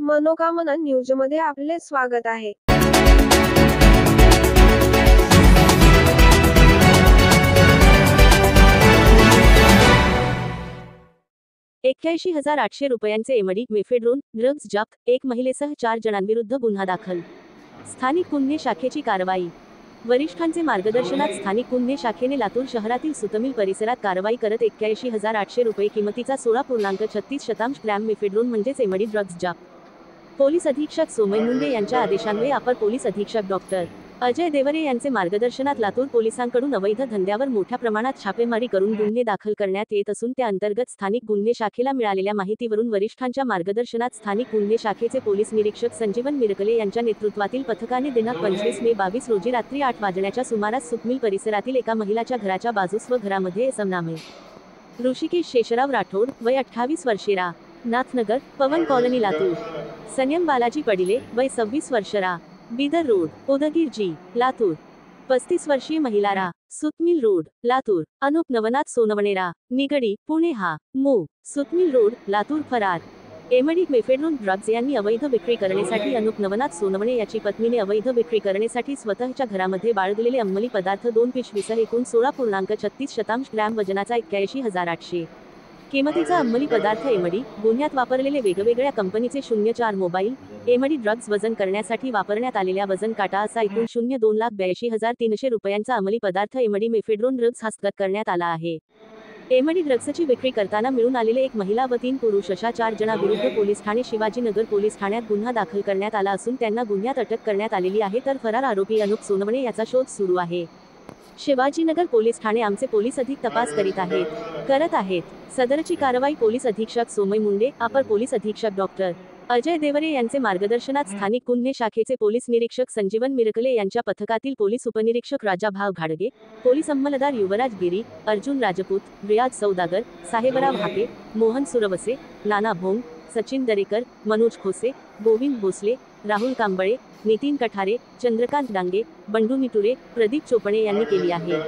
मनोकामना न्यूजमध्ये आपले स्वागत आहे. 81,800 रुपयांचे एमडी मेफेड्रोन ड्रग्ज जप्त, एक महिलेसह 4 जणांविरुद्ध गुन्हा दाखल. स्थानिक गुन्हे शाखेची कारवाई. वरिष्ठांचे मार्गदर्शनात स्थानिक गुन्हे शाखेने लातूर शहरातील सुतमिल परिसरात कारवाई करत 81,800 रुपये किमतीचा 16.36 ग्रॅम मेफेड्रोन म्हणजेच एमडी ड्रग्ज जप्त. पोलीस अधीक्षक सोमय मुंडे यांच्या आदेशान्वये अपर पोलीस अधीक्षक डॉक्टर अजय देवरे यांचे मार्गदर्शनात लातूर पोलिसांकडून अवैध धंद्यावर मोठ्या प्रमाणात छापेमारी करून गुन्हे दाखल करण्यात येत असून त्या अंतर्गत स्थानिक गुन्हे शाखेला मिळालेल्या माहितीवरून वरिष्ठांच्या मार्गदर्शनात स्थानिक गुन्हे शाखेचे पोलीस निरीक्षक संजीवन मिरकले यांच्या नेतृत्वातील पथकाने दिनांक 25 मे 22 रोजी रात्री 8 वाजण्याच्या सुमारास सुतमिल परिसरातील एका महिलाच्या घराच्या बाजूस व घरामध्ये इसम नामे ऋषिकेश शेषराव राठोड वय 28 वर्षे रा नाथनगर पवन कॉलनी लातूर, संयम बालाजी पडिले वय 26 वर्ष रा बीदर रोड उदगीर जी लातूर, 35 वर्षीय महिला रा सुतमिल रोड लातूर, अनुप नवनाथ सोनवणेरा निगडी पुणे हा मू सुतमिल रोड लातूर फरार. एमडी मेफेड्रोन ड्रग्ज यांनी अवैध विक्री करण्यासाठी अनुप नवनाथ सोनवणे याची पत्नीने अवैध विक्री करण्यासाठी स्वतःच्या घरामध्ये बाळगलेले अंमली पदार्थ 2 पिशवीसह एकूण 16.36 ग्रॅम वजनाचा 81,800 किमतीचा अंमली पदार्थ एमडी, गुन्ह्यात वापरलेले वेगवेगळ्या कंपनीचे 04 मोबाईल, एमडी ड्रग्ज वजन करण्यासाठी वापरण्यात आलेल्या वजन काटा असा एकूण 2,82,300 रुपयांचा अंमली पदार्थ एमडी मेफेड्रोन ड्रग्ज हस्तगत करण्यात आला आहे. एमडी ड्रग्जची विक्री करताना मिळून आलेले एक महिला व 3 पुरुष अशा 4 जणांविरुद्ध पोलीस ठाणे शिवाजीनगर पोलीस ठाण्यात गुन्हा दाखल करण्यात आला असून त्यांना गुन्ह्यात अटक करण्यात आलेली आहे, तर फरार आरोपी अनुप सोनवणे याचा शोध सुरू आहे. शिवाजीनगर पोलीस ठाणे आमचे पोलीस अधिक तपास करत आहेत. सदरची कारवाई पोलीस अधीक्षक सोमय मुंडे, अपर पोलीस अधीक्षक डॉक्टर अजय देवरे यांचे मार्गदर्शनात स्थानिक गुन्हे शाखेचे पोलीस निरीक्षक संजीवन मिरकले यांच्या पथकातील पोलीस उपनिरीक्षक राजाभाव घाडगे, पोलीस अंमलदार युवराज गिरी, अर्जुन राजपूत, रियाज सौदागर, साहेबराव हाके, मोहन सुरवसे, नाना भोंग, सचिन दरेकर, मनोज खोसे, गोविंद भोसले, राहुल कांबळे, नितीन कठारे, चंद्रकांत डांगे, बंडू मिटुरे, प्रदीप चोपणे यांनी केली आहे.